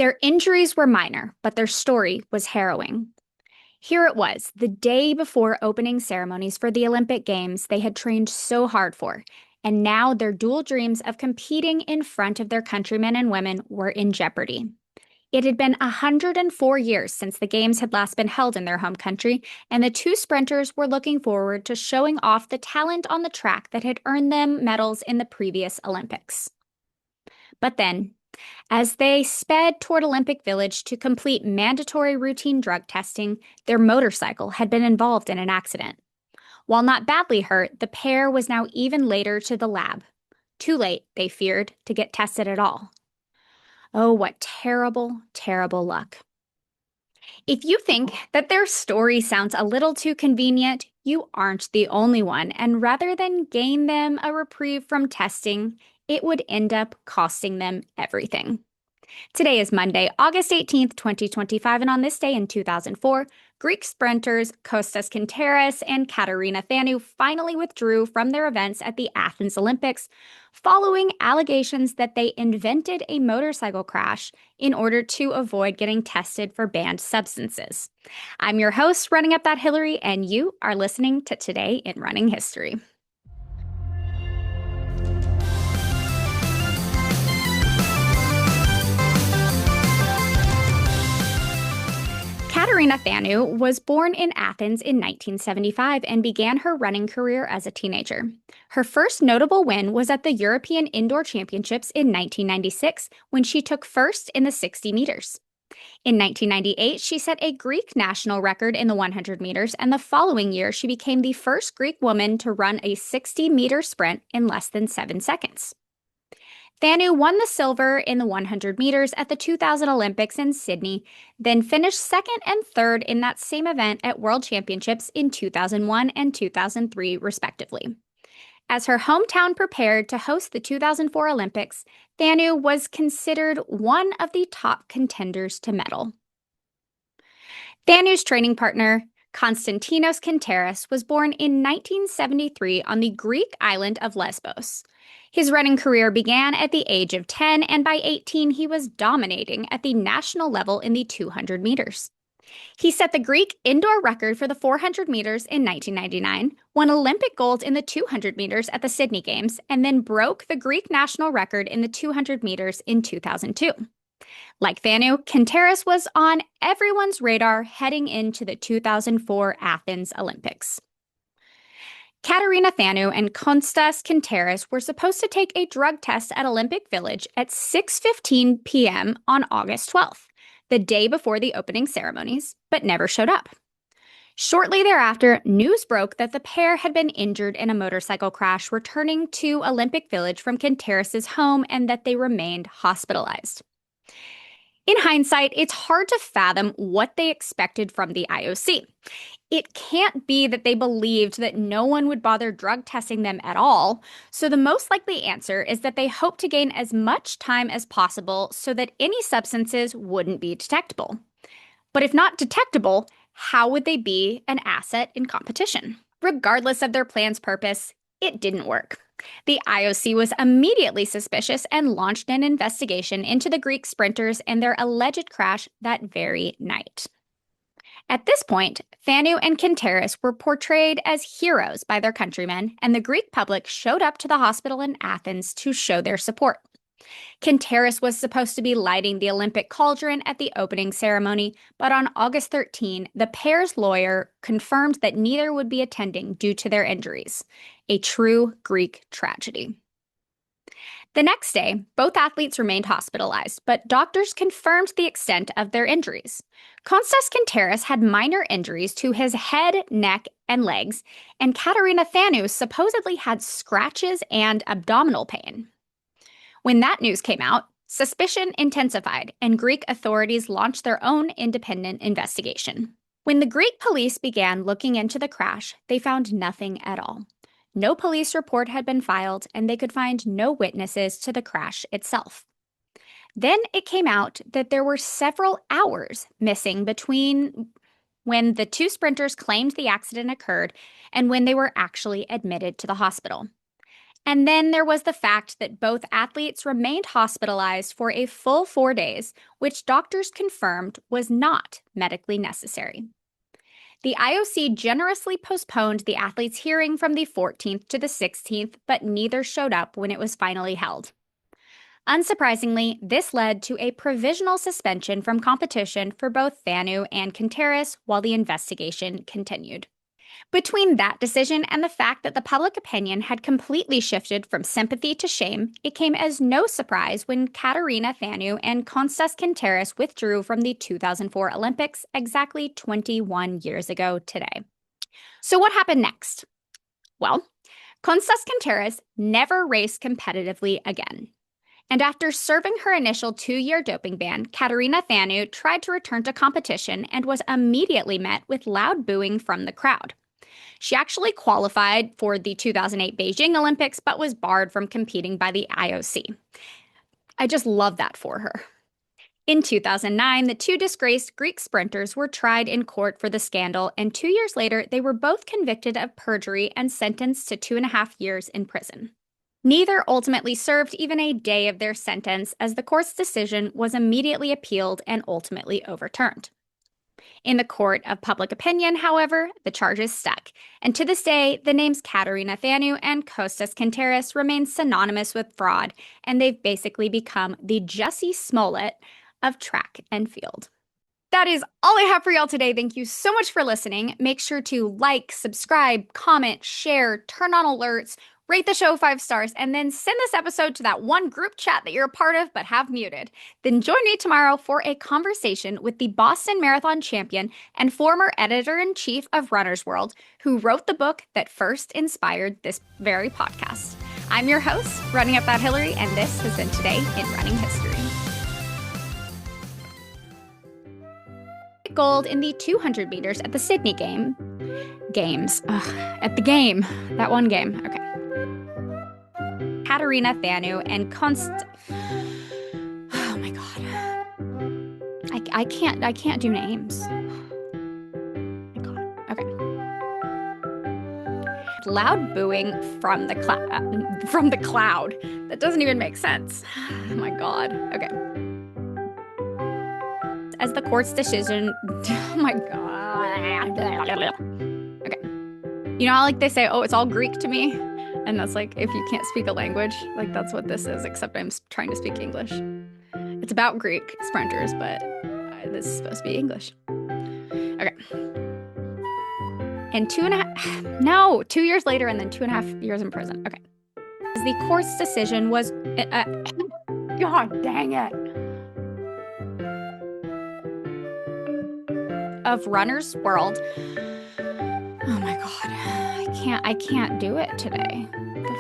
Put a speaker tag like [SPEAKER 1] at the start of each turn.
[SPEAKER 1] Their injuries were minor, but their story was harrowing. Here it was, the day before opening ceremonies for the Olympic Games they had trained so hard for, and now their dual dreams of competing in front of their countrymen and women were in jeopardy. It had been 104 years since the Games had last been held in their home country, and the two sprinters were looking forward to showing off the talent on the track that had earned them medals in the previous Olympics. But then, as they sped toward Olympic Village to complete mandatory routine drug testing, their motorcycle had been involved in an accident. While not badly hurt, the pair was now even later to the lab. Too late, they feared, to get tested at all. Oh, what terrible, terrible luck. If you think that their story sounds a little too convenient, you aren't the only one, and rather than gain them a reprieve from testing, it would end up costing them everything. Today is Monday, August 18th, 2025, and on this day in 2004, Greek sprinters Kostas Kenteris and Katerina Thanou finally withdrew from their events at the Athens Olympics, following allegations that they invented a motorcycle crash in order to avoid getting tested for banned substances. I'm your host, Running Up That Hillary, and you are listening to Today in Running History. Katerina Thanou was born in Athens in 1975 and began her running career as a teenager. Her first notable win was at the European Indoor Championships in 1996 when she took first in the 60 meters. In 1998, she set a Greek national record in the 100 meters, and the following year, she became the first Greek woman to run a 60-meter sprint in less than 7 seconds. Thanou won the silver in the 100 meters at the 2000 Olympics in Sydney, then finished second and third in that same event at World Championships in 2001 and 2003, respectively. As her hometown prepared to host the 2004 Olympics, Thanou was considered one of the top contenders to medal. Thanou's training partner, Konstantinos Kenteris, was born in 1973 on the Greek island of Lesbos. His running career began at the age of 10, and by 18 he was dominating at the national level in the 200 meters. He set the Greek indoor record for the 400 meters in 1999, won Olympic gold in the 200 meters at the Sydney Games, and then broke the Greek national record in the 200 meters in 2002. Like Thanou, Kenteris was on everyone's radar heading into the 2004 Athens Olympics. Katerina Thanou and Kostas Kenteris were supposed to take a drug test at Olympic Village at 6:15 p.m. on August 12th, the day before the opening ceremonies, but never showed up. Shortly thereafter, news broke that the pair had been injured in a motorcycle crash returning to Olympic Village from Kenteris' home and that they remained hospitalized. In hindsight, it's hard to fathom what they expected from the IOC. It can't be that they believed that no one would bother drug testing them at all, so the most likely answer is that they hoped to gain as much time as possible so that any substances wouldn't be detectable. But if not detectable, how would they be an asset in competition? Regardless of their plan's purpose, it didn't work. The IOC was immediately suspicious and launched an investigation into the Greek sprinters and their alleged crash that very night. At this point, Thanou and Kenteris were portrayed as heroes by their countrymen, and the Greek public showed up to the hospital in Athens to show their support. Kenteris was supposed to be lighting the Olympic cauldron at the opening ceremony, but on August 13, the pair's lawyer confirmed that neither would be attending due to their injuries, a true Greek tragedy. The next day, both athletes remained hospitalized, but doctors confirmed the extent of their injuries. Kostas Kenteris had minor injuries to his head, neck, and legs, and Katerina Thanou supposedly had scratches and abdominal pain. When that news came out, suspicion intensified, and Greek authorities launched their own independent investigation. When the Greek police began looking into the crash, they found nothing at all. No police report had been filed, and they could find no witnesses to the crash itself. Then it came out that there were several hours missing between when the two sprinters claimed the accident occurred and when they were actually admitted to the hospital. And then there was the fact that both athletes remained hospitalized for a full 4 days, which doctors confirmed was not medically necessary. The IOC generously postponed the athletes' hearing from the 14th to the 16th, but neither showed up when it was finally held. Unsurprisingly, this led to a provisional suspension from competition for both Thanou and Kenteris while the investigation continued. Between that decision and the fact that the public opinion had completely shifted from sympathy to shame, it came as no surprise when Katerina Thanou and Kostas Kenteris withdrew from the 2004 Olympics exactly 21 years ago today. So what happened next? Well, Kostas Kenteris never raced competitively again. And after serving her initial 2-year doping ban, Katerina Thanou tried to return to competition and was immediately met with loud booing from the crowd. She actually qualified for the 2008 Beijing Olympics, but was barred from competing by the IOC. I just love that for her. In 2009, the two disgraced Greek sprinters were tried in court for the scandal, and 2 years later, they were both convicted of perjury and sentenced to 2.5 years in prison. Neither ultimately served even a day of their sentence, as the court's decision was immediately appealed and ultimately overturned. In the court of public opinion, however, the charges stuck, and to this day, the names Katerina Thanou and Kostas Kenteris remain synonymous with fraud, and they've basically become the Jussie Smollett of track and field. That is all I have for y'all today. Thank you so much for listening. Make sure to like, subscribe, comment, share, turn on alerts, rate the show 5 stars, and then send this episode to that one group chat that you're a part of but have muted. Then join me tomorrow for a conversation with the Boston Marathon champion and former editor-in-chief of Runner's World, who wrote the book that first inspired this very podcast. I'm your host, Running Up That Hillary, and this has been Today in Running History. Gold in the 200 meters at the Sydney Games. At the game. That one game. Okay. Katerina Thanou and Oh my god. I can't do names. Oh my god. Okay. Loud booing from the cloud. That doesn't even make sense. Oh my god. Okay. As the court's decision, oh my god. Okay. You know how like they say, oh, it's all Greek to me? And that's like, if you can't speak a language, like that's what this is, except I'm trying to speak English. It's about Greek sprinters, but this is supposed to be English. Okay. And 2 years later, and then 2.5 years in prison. Okay. The court's decision was, God dang it. Of Runner's World. Oh my god. I can't do it today. The